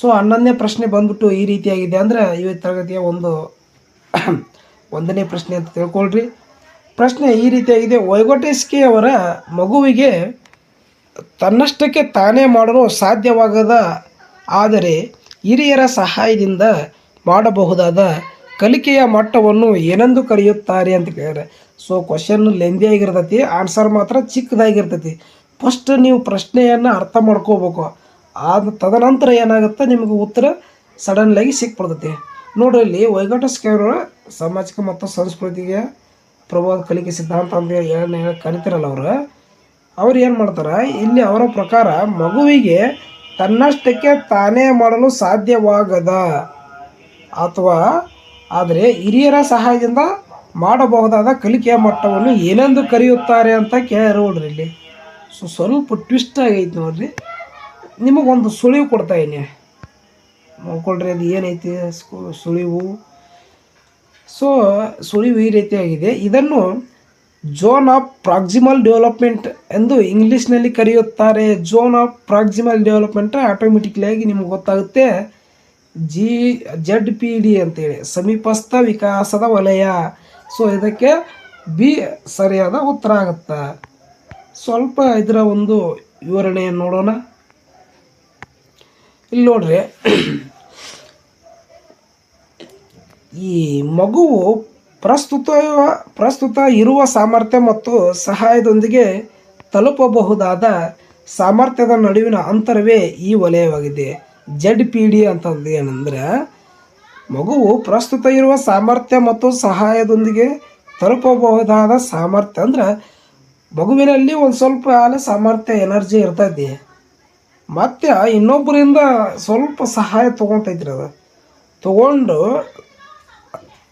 So 11ನೇ ಪ್ರಶ್ನೆ ಬಂದ್ಬಿಟ್ಟು ಈ ರೀತಿಯಾಗಿದೆ. ಅಂದರೆ ಈ ತರಗತಿಯ ಒಂದನೇ ಪ್ರಶ್ನೆ ಅಂತ ತಿಳ್ಕೊಳ್ರಿ. ಪ್ರಶ್ನೆ ಈ ರೀತಿಯಾಗಿದೆ. ವೈಗೊಟಸ್ಕಿ ಅವರ ಮಗುವಿಗೆ ತನ್ನಷ್ಟಕ್ಕೆ ತಾನೇ ಮಾಡಲು ಸಾಧ್ಯವಾಗದ ಆದರೆ ಹಿರಿಯರ ಸಹಾಯದಿಂದ ಮಾಡಬಹುದಾದ ಕಲಿಕೆಯ ಮಟ್ಟವನ್ನು ಏನೆಂದು ಕರೆಯುತ್ತಾರೆ ಅಂತ ಕೇಳಿದ್ರೆ, ಸೊ ಕ್ವಶನ್ ಲೆಂದಿ ಆಗಿರ್ತೈತಿ, ಆನ್ಸರ್ ಮಾತ್ರ ಚಿಕ್ಕದಾಗಿರ್ತೈತಿ. ಫಸ್ಟ್ ನೀವು ಪ್ರಶ್ನೆಯನ್ನು ಅರ್ಥ ಮಾಡ್ಕೋಬೇಕು. ತದನಂತರ ಏನಾಗುತ್ತೆ ನಿಮಗೆ ಉತ್ತರ ಸಡನ್ಲಾಗಿ ಸಿಕ್ಬಿಡ್ತೈತಿ. ನೋಡ್ರಿ, ಇಲ್ಲಿ ವೈಗೊಟಸ್ಕಿ ಅವರು ಸಾಮಾಜಿಕ ಮತ್ತು ಸಂಸ್ಕೃತಿಗೆ ಪ್ರಭಾವ ಕಲಿಕೆ ಸಿದ್ಧಾಂತ ಅಂತ ಕರಿತಾರಲ್ಲ ಅವ್ರು ಏನು ಮಾಡ್ತಾರೆ, ಇಲ್ಲಿ ಅವರ ಪ್ರಕಾರ ಮಗುವಿಗೆ ತನ್ನಷ್ಟಕ್ಕೆ ತಾನೇ ಮಾಡಲು ಸಾಧ್ಯವಾಗದ ಅಥವಾ ಆದರೆ ಹಿರಿಯರ ಸಹಾಯದಿಂದ ಮಾಡಬಹುದಾದ ಕಲಿಕೆಯ ಮಟ್ಟವನ್ನು ಏನೆಂದು ಕರೆಯುತ್ತಾರೆ ಅಂತ ನೋಡ್ರಿ. ಇಲ್ಲಿ ಸೊ ಸ್ವಲ್ಪ ಟ್ವಿಸ್ಟ್ ಆಗೈತಿ ನೋಡ್ರಿ. ನಿಮಗೊಂದು ಸುಳಿವು ಕೊಡ್ತಾ ಇದೀನಿ, ನೋಡ್ಕೊಳ್ರಿ ಅದು ಏನೈತಿ ಸುಳಿವು. ಸೊ ಸುಳಿವು ಈ ರೀತಿಯಾಗಿದೆ. ಇದನ್ನು ಝೋನ್ ಆಫ್ ಪ್ರಾಕ್ಸಿಮಲ್ ಡೆವಲಪ್ಮೆಂಟ್ ಎಂದು ಇಂಗ್ಲೀಷ್ನಲ್ಲಿ ಕರೆಯುತ್ತಾರೆ. ಝೋನ್ ಆಫ್ ಪ್ರಾಕ್ಸಿಮಲ್ ಡೆವಲಪ್ಮೆಂಟ್ ಆಟೋಮೆಟಿಕ್ಲಿಯಾಗಿ ನಿಮ್ಗೆ ಗೊತ್ತಾಗುತ್ತೆ ZPD ಅಂತೇಳಿ, ಸಮೀಪಸ್ಥ ವಿಕಾಸದ ವಲಯ. ಸೊ ಇದಕ್ಕೆ ಬಿ ಸರಿಯಾದ ಉತ್ತರ ಆಗುತ್ತೆ. ಸ್ವಲ್ಪ ಇದರ ಒಂದು ವಿವರಣೆಯನ್ನು ನೋಡೋಣ. ಇಲ್ಲಿ ನೋಡ್ರಿ, ಈ ಮಗುವು ಪ್ರಸ್ತುತ ಇರುವ ಸಾಮರ್ಥ್ಯ ಮತ್ತು ಸಹಾಯದೊಂದಿಗೆ ತಲುಪಬಹುದಾದ ಸಾಮರ್ಥ್ಯದ ನಡುವಿನ ಅಂತರವೇ ಈ ವಲಯವಾಗಿದೆ. ZPD ಅಂತಂದು ಏನಂದರೆ, ಮಗುವು ಪ್ರಸ್ತುತ ಇರುವ ಸಾಮರ್ಥ್ಯ ಮತ್ತು ಸಹಾಯದೊಂದಿಗೆ ತಲುಪಬಹುದಾದ ಸಾಮರ್ಥ್ಯ ಅಂದ್ರೆ ಮಗುವಿನಲ್ಲಿ ಒಂದು ಸ್ವಲ್ಪ ಸಾಮರ್ಥ್ಯ ಎನರ್ಜಿ ಇರ್ತೈತಿ, ಮತ್ತು ಇನ್ನೊಬ್ಬರಿಂದ ಸ್ವಲ್ಪ ಸಹಾಯ ತೊಗೊತೈತ್ರಿ. ಅದು ತೊಗೊಂಡು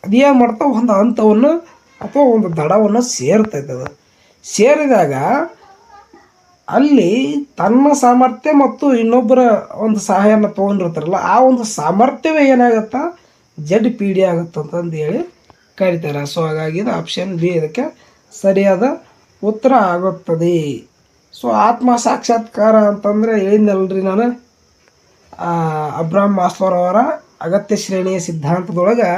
ಅದೇನು ಮಾಡ್ತಾ ಒಂದು ಹಂತವನ್ನು ಅಥವಾ ಒಂದು ದಡವನ್ನು ಸೇರ್ತೈತೆ. ಅದು ಸೇರಿದಾಗ ಅಲ್ಲಿ ತನ್ನ ಸಾಮರ್ಥ್ಯ ಮತ್ತು ಇನ್ನೊಬ್ಬರ ಒಂದು ಸಹಾಯನ ತೊಗೊಂಡಿರ್ತಾರಲ್ಲ, ಆ ಒಂದು ಸಾಮರ್ಥ್ಯವೇ ಏನಾಗುತ್ತಾ ZPD ಆಗುತ್ತಂತಂದು ಹೇಳಿ ಕರೀತಾರೆ. ಸೊ ಹಾಗಾಗಿ ಇದು ಆಪ್ಷನ್ ಬಿ ಇದಕ್ಕೆ ಸರಿಯಾದ ಉತ್ತರ ಆಗುತ್ತದೆ. ಸೊ ಆತ್ಮ ಸಾಕ್ಷಾತ್ಕಾರ ಅಂತಂದರೆ ಹೇಳಿದ್ನಲ್ರಿ ನಾನು, ಅಬ್ರಾಹಂ ಮಾಸ್ಲೋ ಅವರ ಅಗತ್ಯ ಶ್ರೇಣಿಯ ಸಿದ್ಧಾಂತದೊಳಗೆ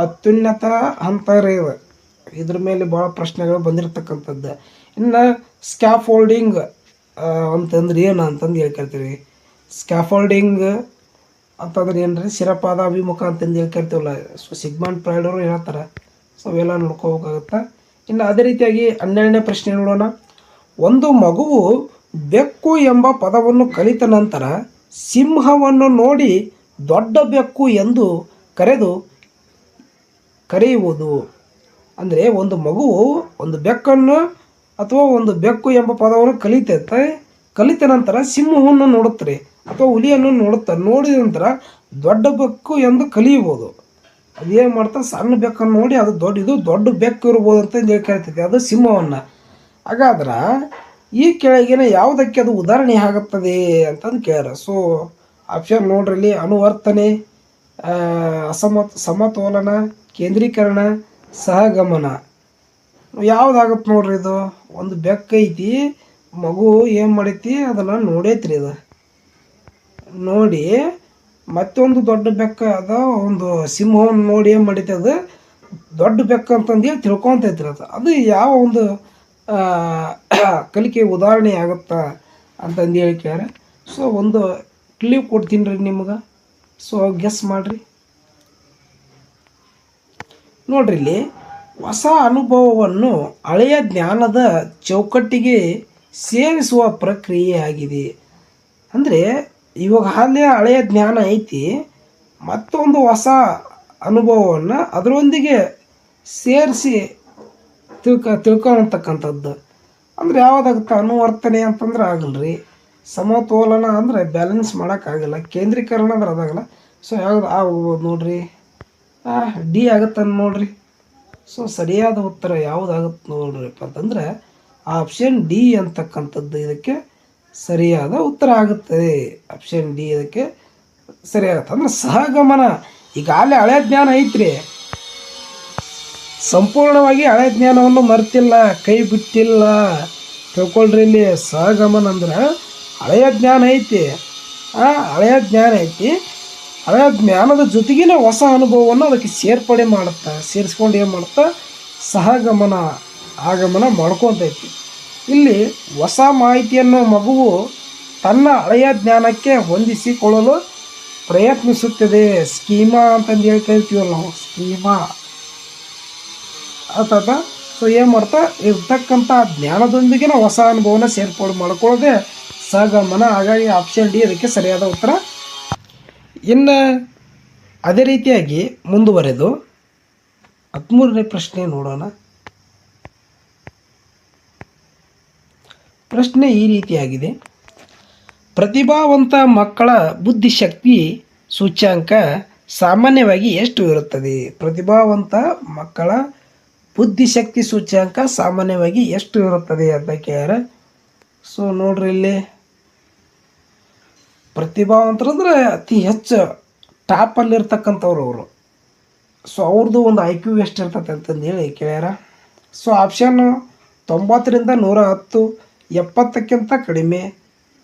ಅತ್ಯುನ್ನತ ಹಂತ ಇದೆ. ಇದ್ರ ಮೇಲೆ ಭಾಳ ಪ್ರಶ್ನೆಗಳು ಬಂದಿರತಕ್ಕಂಥದ್ದು. ಇನ್ನು ಸ್ಕ್ಯಾಫೋಲ್ಡಿಂಗ್ ಅಂತಂದ್ರೆ ಏನು ಅಂತಂದು ಹೇಳ್ಕರ್ತೀವಿ. ಸ್ಕ್ಯಾಫೋಲ್ಡಿಂಗ್ ಅಂತಂದ್ರೆ ಏನು ರೀ, ಶಿರಪಾದ ಅಭಿಮುಖ ಅಂತಂದು ಹೇಳ್ಕರ್ತೀವಲ್ಲ. ಸೊ ಸಿಗ್ಮಂಡ್ ಫ್ರಾಯ್ಡ್ ಅವರು ಹೇಳ್ತಾರೆ. ಸೊ ಅವೆಲ್ಲ ನೋಡ್ಕೋಬೇಕಾಗುತ್ತೆ. ಇನ್ನು ಅದೇ ರೀತಿಯಾಗಿ 12ನೇ ಪ್ರಶ್ನೆ ನೋಡೋಣ. ಒಂದು ಮಗುವು ಬೆಕ್ಕು ಎಂಬ ಪದವನ್ನು ಕಲಿತ ನಂತರ ಸಿಂಹವನ್ನು ನೋಡಿ ದೊಡ್ಡ ಬೆಕ್ಕು ಎಂದು ಕರೆಯುವುದು. ಅಂದರೆ ಒಂದು ಮಗುವು ಒಂದು ಬೆಕ್ಕನ್ನು ಅಥವಾ ಒಂದು ಬೆಕ್ಕು ಎಂಬ ಪದವನ್ನು ಕಲಿತ ನಂತರ ಸಿಂಹವನ್ನು ನೋಡುತ್ತಾರೆ ಅಥವಾ ಹುಲಿಯನ್ನು ನೋಡಿದ ನಂತರ ದೊಡ್ಡ ಬೆಕ್ಕು ಎಂದು ಕಲಿಯಬಹುದು. ಅದೇನು ಮಾಡ್ತಾರೆ, ಸಣ್ಣ ಬೆಕ್ಕನ್ನು ನೋಡಿ ಅದು ದೊಡ್ಡ ಬೆಕ್ಕು ಇರ್ಬೋದು ಅಂತ ಕರಿತೈತಿ, ಅದು ಸಿಂಹವನ್ನು. ಹಾಗಾದ್ರೆ ಈ ಕೆಳಗಿನ ಯಾವುದಕ್ಕೆ ಅದು ಉದಾಹರಣೆ ಆಗುತ್ತದೆ ಅಂತಂದು ಕೇಳ್ಯಾರ. ಸೊ ಆಪ್ಷನ್ ನೋಡ್ರಿ, ಇಲ್ಲಿ ಅನುವರ್ತನೆ, ಸಮತೋಲನ, ಕೇಂದ್ರೀಕರಣ, ಸಹಗಮನ. ಯಾವುದಾಗುತ್ತೆ ನೋಡ್ರಿ ಇದು. ಒಂದು ಬೆಕ್ಕು ಐತಿ, ಮಗು ಏನು ಮಾಡೈತಿ ಅದನ್ನು ನೋಡೈತ್ರಿ. ಅದು ನೋಡಿ ಮತ್ತೊಂದು ದೊಡ್ಡ ಬೆಕ್ಕ ಅದ ಒಂದು ಸಿಂಹವನ್ನು ನೋಡಿ ಏನು ಮಾಡೈತಿ, ಅದು ದೊಡ್ಡ ಬೆಕ್ಕ ಅಂತಂದು ತಿಳ್ಕೊತೈತ್ರಿ. ಅದು ಯಾವ ಒಂದು ಕಲಿಕೆ ಉದಾಹರಣೆ ಆಗುತ್ತಾ ಅಂತಂದು ಕೇಳ್ಯಾರ. ಸೊ ಒಂದು ಕ್ಲೂ ಕೊಡ್ತೀನಿ ರೀ ನಿಮ್ಗೆ. ಸೊ ಗೆಸ್ ಮಾಡಿರಿ. ನೋಡ್ರಿ, ಇಲ್ಲಿ ಹೊಸ ಅನುಭವವನ್ನು ಹಳೆಯ ಜ್ಞಾನದ ಚೌಕಟ್ಟಿಗೆ ಸೇರಿಸುವ ಪ್ರಕ್ರಿಯೆ ಆಗಿದೆ. ಅಂದರೆ ಇವಾಗ ಹಳೆಯ ಜ್ಞಾನ ಐತಿ, ಮತ್ತೊಂದು ಹೊಸ ಅನುಭವವನ್ನು ಅದರೊಂದಿಗೆ ಸೇರಿಸಿ ತಿಳ್ಕೊಳತಕ್ಕಂಥದ್ದು. ಅಂದರೆ ಯಾವುದಾಗುತ್ತೆ, ಅನುವರ್ತನೆ ಅಂತಂದ್ರೆ ಆಗಲ್ರಿ. ಸಮತೋಲನ ಅಂದರೆ ಬ್ಯಾಲೆನ್ಸ್ ಮಾಡೋಕ್ಕಾಗಲ್ಲ. ಕೇಂದ್ರೀಕರಣ ಅಂದ್ರೆ ಅದಾಗಲ್ಲ. ಸೊ ಯಾವ್ದು ಆಗ್ಬೋದು ನೋಡ್ರಿ, ಡಿ ಆಗುತ್ತೆ ನೋಡ್ರಿ. ಸೊ ಸರಿಯಾದ ಉತ್ತರ ಯಾವುದಾಗುತ್ತೆ ನೋಡ್ರಿಪ್ಪ ಅಂತಂದರೆ ಆಪ್ಷನ್ ಡಿ ಅಂತಕ್ಕಂಥದ್ದು ಇದಕ್ಕೆ ಸರಿಯಾದ ಉತ್ತರ ಆಗುತ್ತದೆ. ಆಪ್ಷನ್ ಡಿ ಇದಕ್ಕೆ ಸರಿಯಾಗುತ್ತೆ. ಅಂದರೆ ಸಹಗಮನ, ಈಗಾಗಲೇ ಹಳೆ ಜ್ಞಾನ ಐತ್ರಿ, ಸಂಪೂರ್ಣವಾಗಿ ಹಳೆ ಜ್ಞಾನವನ್ನು ಮರ್ತಿಲ್ಲ, ಕೈ ಬಿಟ್ಟಿಲ್ಲ. ತಿಳ್ಕೊಳ್ರಿ, ಇಲ್ಲಿ ಸಹಗಮನ ಅಂದ್ರೆ ಹಳೆಯ ಜ್ಞಾನ ಐತಿ, ಆ ಹಳೆಯ ಜ್ಞಾನ ಐತಿ, ಹಳೆಯ ಜ್ಞಾನದ ಜೊತೆಗಿನ ಹೊಸ ಅನುಭವವನ್ನು ಅದಕ್ಕೆ ಸೇರ್ಪಡೆ ಮಾಡುತ್ತಾ ಸೇರಿಸ್ಕೊಂಡು ಏನು ಮಾಡುತ್ತಾ ಸಹಗಮನ ಆಗಮನ ಮಾಡ್ಕೊತೈತಿ. ಇಲ್ಲಿ ಹೊಸ ಮಾಹಿತಿಯನ್ನು ಮಗುವು ತನ್ನ ಹಳೆಯ ಜ್ಞಾನಕ್ಕೆ ಹೊಂದಿಸಿಕೊಳ್ಳಲು ಪ್ರಯತ್ನಿಸುತ್ತದೆ. ಸ್ಕೀಮಾ ಅಂತಂದು ಹೇಳಿ ಕರಿತೀವಲ್ಲ ನಾವು, ಸ್ಕೀಮಾ ಅರ್ಥಾತ. ಸೊ ಏನು ಮಾಡ್ತಾ ಇರ್ತಕ್ಕಂಥ ಜ್ಞಾನದೊಂದಿಗಿನ ಹೊಸ ಅನುಭವನ ಸೇರ್ಪಡೆ ಮಾಡ್ಕೊಳ್ಳೋದೇ ಸಹಗಮನ. ಹಾಗಾಗಿ ಆಪ್ಷನ್ ಡಿ ಅದಕ್ಕೆ ಸರಿಯಾದ ಉತ್ತರ. ಇನ್ನು ಅದೇ ರೀತಿಯಾಗಿ ಮುಂದುವರೆದು 13ನೇ ಪ್ರಶ್ನೆ ನೋಡೋಣ. ಪ್ರಶ್ನೆ ಈ ರೀತಿಯಾಗಿದೆ: ಪ್ರತಿಭಾವಂತ ಮಕ್ಕಳ ಬುದ್ಧಿಶಕ್ತಿ ಸೂಚ್ಯಂಕ ಸಾಮಾನ್ಯವಾಗಿ ಎಷ್ಟು ಇರುತ್ತದೆ? ಪ್ರತಿಭಾವಂತ ಮಕ್ಕಳ ಬುದ್ಧಿಶಕ್ತಿ ಸೂಚ್ಯಂಕ ಸಾಮಾನ್ಯವಾಗಿ ಎಷ್ಟು ಇರುತ್ತದೆ ಅಂತ ಕೇಳ್ಯಾರ. ಸೊ ನೋಡ್ರಿ, ಇಲ್ಲಿ ಪ್ರತಿಭಾವಂತರಂದ್ರೆ ಅತಿ ಹೆಚ್ಚು ಟಾಪಲ್ಲಿರ್ತಕ್ಕಂಥವ್ರು ಅವರು. ಸೊ ಅವ್ರದ್ದು ಒಂದು ಐ ಕ್ಯೂ ಎಷ್ಟು ಇರ್ತದೆ ಅಂತಂದು ಹೇಳಿ ಕೇಳ್ಯಾರ. ಸೊ ಆಪ್ಷನ್ನು 90ರಿಂದ 110, 70ಕ್ಕಿಂತ ಕಡಿಮೆ,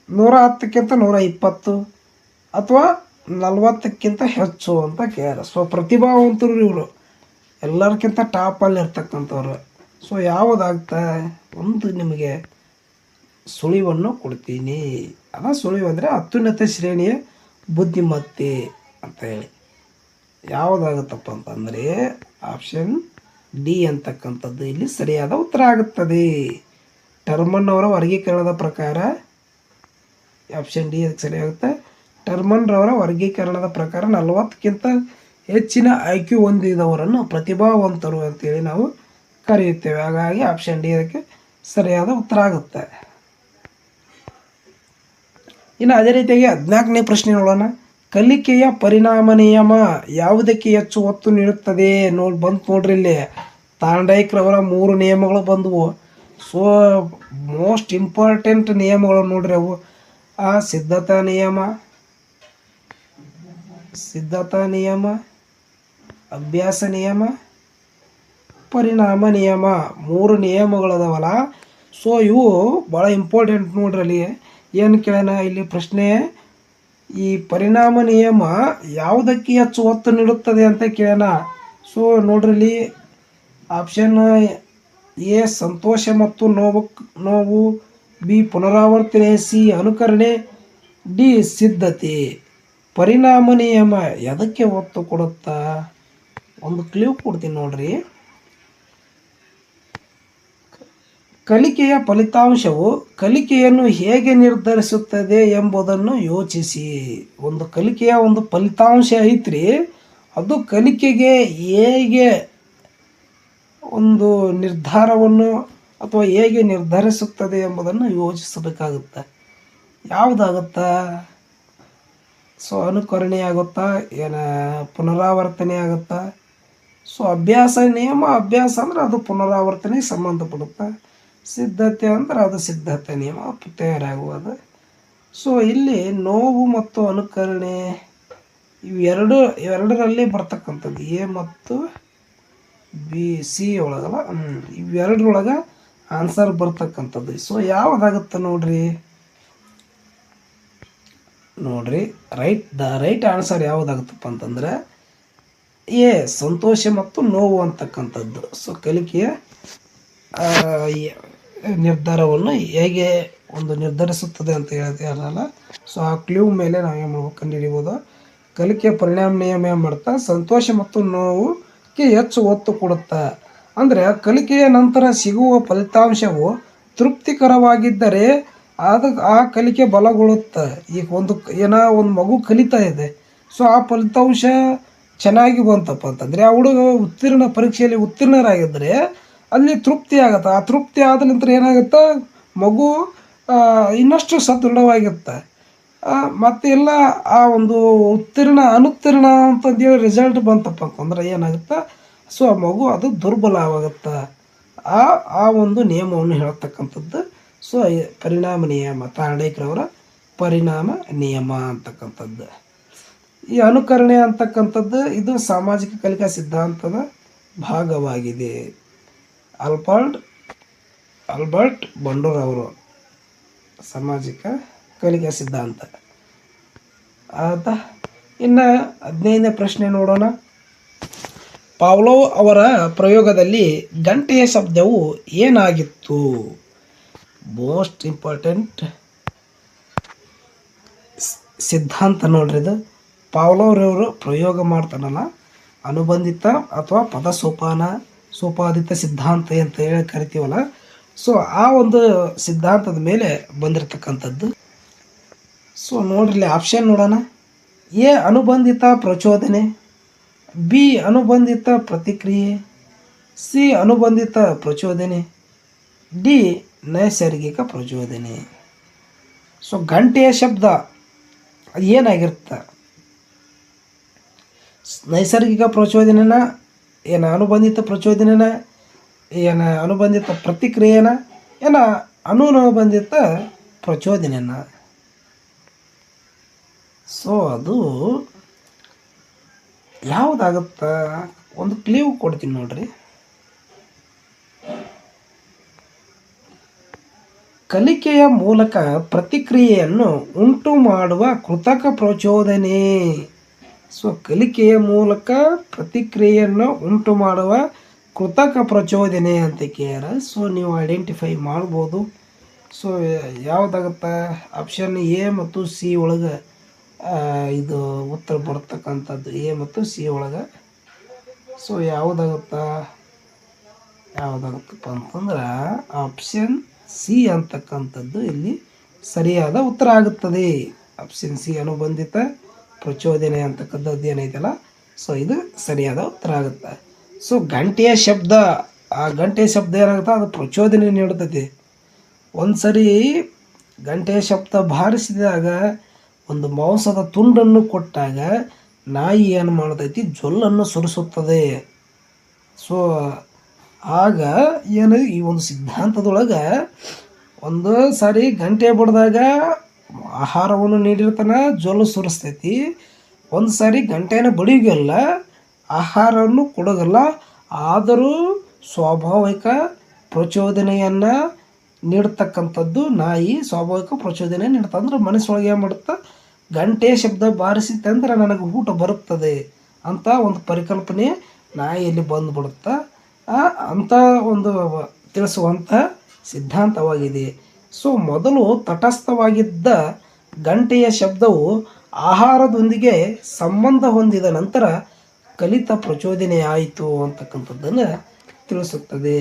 110ಕ್ಕಿಂತ 120, ಅಥವಾ 40ಕ್ಕಿಂತ ಹೆಚ್ಚು ಅಂತ ಕೇಳ್ಯಾರ. ಸೊ ಪ್ರತಿಭಾವಂತರು ಇವರು ಎಲ್ಲರಿಗಿಂತ ಟಾಪಲ್ಲಿ ಇರ್ತಕ್ಕಂಥವ್ರು. ಸೊ ಯಾವುದಾಗ್ತಾ ಒಂದು ನಿಮಗೆ ಸುಳಿವನ್ನು ಕೊಡ್ತೀನಿ. ಅದ ಸುಳಿವು ಅಂದರೆ ಅತ್ಯುನ್ನತ ಶ್ರೇಣಿಯ ಬುದ್ಧಿಮತ್ತೆ ಅಂತ ಹೇಳಿ. ಯಾವುದಾಗುತ್ತಪ್ಪ ಅಂತಂದರೆ ಆಪ್ಷನ್ ಡಿ ಅಂತಕ್ಕಂಥದ್ದು ಇಲ್ಲಿ ಸರಿಯಾದ ಉತ್ತರ ಆಗುತ್ತದೆ. ಟರ್ಮನ್ ಅವರ ವರ್ಗೀಕರಣದ ಪ್ರಕಾರ ಆಪ್ಷನ್ ಡಿ ಅದಕ್ಕೆ ಸರಿಯಾಗುತ್ತೆ. ಟರ್ಮನ್ ರವರ ವರ್ಗೀಕರಣದ ಪ್ರಕಾರ 40ಕ್ಕಿಂತ ಹೆಚ್ಚಿನ ಐ ಕ್ಯೂ ಹೊಂದಿದವರನ್ನು ಪ್ರತಿಭಾವಂತರು ಅಂತೇಳಿ ನಾವು ಕರೆಯುತ್ತೇವೆ. ಹಾಗಾಗಿ ಆಪ್ಷನ್ ಡಿ ಅದಕ್ಕೆ ಸರಿಯಾದ ಉತ್ತರ ಆಗುತ್ತೆ. ಇನ್ನು ಅದೇ ರೀತಿಯಾಗಿ 14ನೇ ಪ್ರಶ್ನೆ ನೋಡೋಣ. ಕಲಿಕೆಯ ಪರಿಣಾಮ ನಿಯಮ ಯಾವುದಕ್ಕೆ ಹೆಚ್ಚು ಒತ್ತು ನೀಡುತ್ತದೆ? ನೋಡ್ರಿ ಇಲ್ಲಿ ತಾಂಡೈಕ್ರವರ 3 ನಿಯಮಗಳು ಬಂದವು. ಸೊ ಮೋಸ್ಟ್ ಇಂಪಾರ್ಟೆಂಟ್ ನಿಯಮಗಳು ನೋಡ್ರಿ ಅವು. ಆ ಸಿದ್ಧತಾ ನಿಯಮ, ಅಭ್ಯಾಸ ನಿಯಮ, ಪರಿಣಾಮ ನಿಯಮ, 3 ನಿಯಮಗಳದಾವಲ್ಲ. ಸೊ ಇವು ಭಾಳ ಇಂಪಾರ್ಟೆಂಟ್ ನೋಡ್ರಿ. ಅಲ್ಲಿ ಏನು ಕೇಳೋಣ ಇಲ್ಲಿ ಪ್ರಶ್ನೆ, ಈ ಪರಿಣಾಮ ನಿಯಮ ಯಾವುದಕ್ಕೆ ಹೆಚ್ಚು ಒತ್ತು ನೀಡುತ್ತದೆ ಅಂತ ಕೇಳೋಣ. ಸೊ ನೋಡ್ರಿ, ಆಪ್ಷನ್ ಎ ಸಂತೋಷ ಮತ್ತು ನೋವು, ಬಿ ಪುನರಾವರ್ತನೆ, ಸಿ ಅನುಕರಣೆ, ಡಿ ಸಿದ್ಧತೆ. ಪರಿಣಾಮ ನಿಯಮ ಎದಕ್ಕೆ ಒತ್ತು ಕೊಡುತ್ತಾ? ಒಂದು ಕ್ಲೂ ಕೊಡ್ತೀನಿ ನೋಡ್ರಿ. ಕಲಿಕೆಯ ಫಲಿತಾಂಶವು ಕಲಿಕೆಯನ್ನು ಹೇಗೆ ನಿರ್ಧರಿಸುತ್ತದೆ ಎಂಬುದನ್ನು ಯೋಚಿಸಿ. ಒಂದು ಕಲಿಕೆಯ ಒಂದು ಫಲಿತಾಂಶ ಐತ್ರಿ, ಅದು ಕಲಿಕೆಗೆ ಹೇಗೆ ಒಂದು ನಿರ್ಧಾರವನ್ನು ಅಥವಾ ಹೇಗೆ ನಿರ್ಧರಿಸುತ್ತದೆ ಎಂಬುದನ್ನು ಯೋಚಿಸಬೇಕಾಗುತ್ತೆ. ಯಾವುದಾಗುತ್ತಾ? ಸೊ ಅನುಕರಣೆ ಆಗುತ್ತಾ, ಪುನರಾವರ್ತನೆ ಆಗುತ್ತಾ? ಸೊ ಅಭ್ಯಾಸ ಅಂದ್ರೆ ಅದು ಪುನರಾವರ್ತನೆಗೆ ಸಂಬಂಧಪಡುತ್ತೆ. ಸಿದ್ಧತೆ ಅಂದ್ರೆ ಅದು ಸಿದ್ಧತೆ ನಿಯಮ ತಯಾರಾಗುವುದು. ಸೊ ಇಲ್ಲಿ ನೋವು ಮತ್ತು ಅನುಕರಣೆ ಇವೆರಡರಲ್ಲಿ ಬರ್ತಕ್ಕಂಥದ್ದು ಎ ಮತ್ತು ಬಿ, ಸಿ ಒಳಗಲ್ಲ, ಇವೆರಡರೊಳಗೆ ಆನ್ಸರ್ ಬರ್ತಕ್ಕಂಥದ್ದು. ಸೊ ಯಾವುದಾಗುತ್ತೆ ನೋಡ್ರಿ ರೈಟ್ ಆನ್ಸರ್ ಯಾವುದಾಗುತ್ತಪ್ಪ ಅಂತಂದ್ರೆ ಎ ಸಂತೋಷ ಮತ್ತು ನೋವು ಅಂತಕ್ಕಂಥದ್ದು. ಸೊ ಕಲಿಕೆಯ ನಿರ್ಧಾರವನ್ನು ಹೇಗೆ ಒಂದು ನಿರ್ಧರಿಸುತ್ತದೆ ಅಂತ ಹೇಳ್ತೀರಲ್ಲ. ಸೊ ಆ ಕ್ಲೂ ಮೇಲೆ ನಾವು ಏನು ಮಾಡ್ಬೇಕು ಕಂಡುಹಿಡಿಬೋದು. ಕಲಿಕೆಯ ಪರಿಣಾಮ ನಿಯಮ ಏನು ಮಾಡ್ತಾ ಸಂತೋಷ ಮತ್ತು ನೋವುಗೆ ಹೆಚ್ಚು ಒತ್ತು ಕೊಡುತ್ತಾ. ಅಂದರೆ ಕಲಿಕೆಯ ನಂತರ ಸಿಗುವ ಫಲಿತಾಂಶವು ತೃಪ್ತಿಕರವಾಗಿದ್ದರೆ ಆ ಕಲಿಕೆ ಬಲಗೊಳ್ಳುತ್ತೆ. ಈಗ ಒಂದು ಮಗು ಕಲಿತಾ ಇದೆ, ಸೊ ಆ ಫಲಿತಾಂಶ ಚೆನ್ನಾಗಿ ಬಂತಪ್ಪ ಅಂತಂದರೆ ಆ ಹುಡುಗ ಪರೀಕ್ಷೆಯಲ್ಲಿ ಉತ್ತೀರ್ಣರಾಗಿದ್ದರೆ ಅಲ್ಲಿ ತೃಪ್ತಿ ಆಗುತ್ತೆ. ಆ ತೃಪ್ತಿ ಆದ ನಂತರ ಏನಾಗುತ್ತೆ, ಮಗು ಇನ್ನಷ್ಟು ಸದೃಢವಾಗಿರುತ್ತೆ. ಮತ್ತು ಎಲ್ಲ ಆ ಒಂದು ಅನುತ್ತೀರ್ಣ ಅಂತಂದೇಳಿ ರಿಸಲ್ಟ್ ಬಂತಪ್ಪ ಅಂತಂದ್ರೆ ಏನಾಗುತ್ತೆ, ಸೊ ಆ ಮಗು ಅದು ದುರ್ಬಲವಾಗುತ್ತೆ. ಆ ಒಂದು ನಿಯಮವನ್ನು ಹೇಳ್ತಕ್ಕಂಥದ್ದು ಸೊ ಪರಿಣಾಮ ನಿಯಮ, ತಾಂಡೈಕ್ರವರ ಪರಿಣಾಮ ನಿಯಮ ಅಂತಕ್ಕಂಥದ್ದು. ಈ ಅನುಕರಣೆ ಅಂತಕ್ಕಂಥದ್ದು ಇದು ಸಾಮಾಜಿಕ ಕಲಿಕಾ ಸಿದ್ಧಾಂತದ ಭಾಗವಾಗಿದೆ. ಆಲ್ಬರ್ಟ್ ಬಂಡೂರ್ ಅವರು ಸಾಮಾಜಿಕ ಕಲಿಕಾ ಸಿದ್ಧಾಂತ. ಆದ ಇನ್ನು 15ನೇ ಪ್ರಶ್ನೆ ನೋಡೋಣ. ಪಾವ್ಲೋವ್ ಅವರ ಪ್ರಯೋಗದಲ್ಲಿ ಗಂಟೆಯ ಶಬ್ದವು ಏನಾಗಿತ್ತು? ಮೋಸ್ಟ್ ಇಂಪಾರ್ಟೆಂಟ್ ಸಿದ್ಧಾಂತ ನೋಡ್ರಿ ಇದು. ಪಾವ್ಲೋವ್ರವರು ಪ್ರಯೋಗ ಮಾಡ್ತಾನಲ್ಲ, ಅನುಬಂಧಿತ ಅಥವಾ ಪದ ಸೋಪಾದಿತ ಸಿದ್ಧಾಂತ ಅಂತ ಹೇಳಿ ಕರಿತೀವಲ್ಲ, ಸೊ ಆ ಒಂದು ಸಿದ್ಧಾಂತದ ಮೇಲೆ ಬಂದಿರತಕ್ಕಂಥದ್ದು. ಸೊ ನೋಡ್ರಿ ಆಪ್ಷನ್ ನೋಡೋಣ. ಎ ಅನುಬಂಧಿತ ಪ್ರಚೋದನೆ, ಬಿ ಅನುಬಂಧಿತ ಪ್ರತಿಕ್ರಿಯೆ, ಸಿ ಅನುಬಂಧಿತ ಪ್ರಚೋದನೆ, ಡಿ ನೈಸರ್ಗಿಕ ಪ್ರಚೋದನೆ. ಸೊ ಗಂಟೆಯ ಶಬ್ದ ಏನಾಗಿರುತ್ತೆ? ನೈಸರ್ಗಿಕ ಪ್ರಚೋದನೆನ, ಏನು ಅನುಬಂಧಿತ ಪ್ರಚೋದನೆನ, ಏನು ಅನುಬಂಧಿತ ಪ್ರತಿಕ್ರಿಯೆನ, ಏನು ಅನುಬಂಧಿತ ಪ್ರಚೋದನೆನ? ಸೊ ಅದು ಯಾವುದಾಗುತ್ತಾ? ಒಂದು ಕ್ಲೀವ್ ಕೊಡ್ತೀನಿ ನೋಡ್ರಿ. ಕಲಿಕೆಯ ಮೂಲಕ ಪ್ರತಿಕ್ರಿಯೆಯನ್ನು ಉಂಟು ಮಾಡುವ ಕೃತಕ ಪ್ರಚೋದನೆ. ಸೊ ಕಲಿಕೆಯ ಮೂಲಕ ಪ್ರತಿಕ್ರಿಯೆಯನ್ನು ಉಂಟು ಮಾಡುವ ಕೃತಕ ಪ್ರಚೋದನೆ ಅಂತ ಕೇಳ. ಸೊ ನೀವು ಐಡೆಂಟಿಫೈ ಮಾಡ್ಬೋದು. ಸೊ ಯಾವುದಾಗುತ್ತಾ? ಆಪ್ಷನ್ ಎ ಮತ್ತು ಸಿ ಒಳಗೆ ಇದು ಉತ್ತರ ಬರ್ತಕ್ಕಂಥದ್ದು, ಎ ಮತ್ತು ಸಿ ಒಳಗೆ. ಸೊ ಯಾವುದಾಗುತ್ತಪ್ಪ ಅಂತಂದ್ರೆ ಆಪ್ಷನ್ ಸಿ ಅಂತಕ್ಕಂಥದ್ದು ಇಲ್ಲಿ ಸರಿಯಾದ ಉತ್ತರ ಆಗುತ್ತದೆ. ಆಪ್ಷನ್ ಸಿ ಅನುಬಂಧಿತ ಪ್ರಚೋದನೆ ಅಂತಕ್ಕಂಥದ್ದು ಏನೈತಲ್ಲ, ಸೊ ಇದು ಸರಿಯಾದ ಉತ್ತರ ಆಗುತ್ತೆ. ಸೊ ಗಂಟೆಯ ಶಬ್ದ, ಆ ಗಂಟೆಯ ಶಬ್ದ ಏನಾಗುತ್ತೆ? ಅದು ಪ್ರಚೋದನೆ ನೀಡುತ್ತದೆ. ಒಂದು ಸರಿ ಗಂಟೆಯ ಶಬ್ದ ಬಾರಿಸಿದಾಗ, ಒಂದು ಮಾಂಸದ ತುಂಡನ್ನು ಕೊಟ್ಟಾಗ ನಾಯಿ ಏನು ಮಾಡ್ತೈತಿ? ಜೊಲ್ಲನ್ನು ಸುರಿಸುತ್ತದೆ. ಸೊ ಆಗ ಏನು, ಈ ಒಂದು ಸಿದ್ಧಾಂತದೊಳಗೆ ಒಂದು ಸಾರಿ ಗಂಟೆ ಬಡಿದಾಗ ಆಹಾರವನ್ನು ನೀಡಿರ್ತಾನೆ, ಜೊಲ್ಲು ಸುರಿಸ್ತೈತಿ. ಒಂದು ಸಾರಿ ಗಂಟೆನ ಬಡಿಯೋಲ್ಲ, ಆಹಾರವನ್ನು ಕೊಡೋಗಲ್ಲ. ಆದರೂ ಸ್ವಾಭಾವಿಕ ಪ್ರಚೋದನೆಯನ್ನು ನೀಡ್ತಕ್ಕಂಥದ್ದು ನಾಯಿ. ಸ್ವಾಭಾವಿಕ ಪ್ರಚೋದನೆ ನೀಡ್ತಾ ಅಂದ್ರೆ ಮನಸ್ಸೊಳಗೆ ಏನು ಮಾಡುತ್ತಾ? ಗಂಟೆ ಶಬ್ದ ಬಾರಿಸಿತ್ತಂದ್ರೆ ನನಗೆ ಊಟ ಬರುತ್ತದೆ ಅಂತ ಒಂದು ಪರಿಕಲ್ಪನೆ ನಾಯಿಯಲ್ಲಿ ಬಂದುಬಿಡುತ್ತಾ ಅಂತ ಒಂದು ತಿಳಿಸುವಂಥ ಸಿದ್ಧಾಂತವಾಗಿದೆ. ಸೊ ಮೊದಲು ತಟಸ್ಥವಾಗಿದ್ದ ಗಂಟೆಯ ಶಬ್ದವು ಆಹಾರದೊಂದಿಗೆ ಸಂಬಂಧ ಹೊಂದಿದ ನಂತರ ಕಲಿತ ಪ್ರಚೋದನೆ ಆಯಿತು ಅಂತಕ್ಕಂಥದ್ದನ್ನು ತಿಳಿಸುತ್ತದೆ.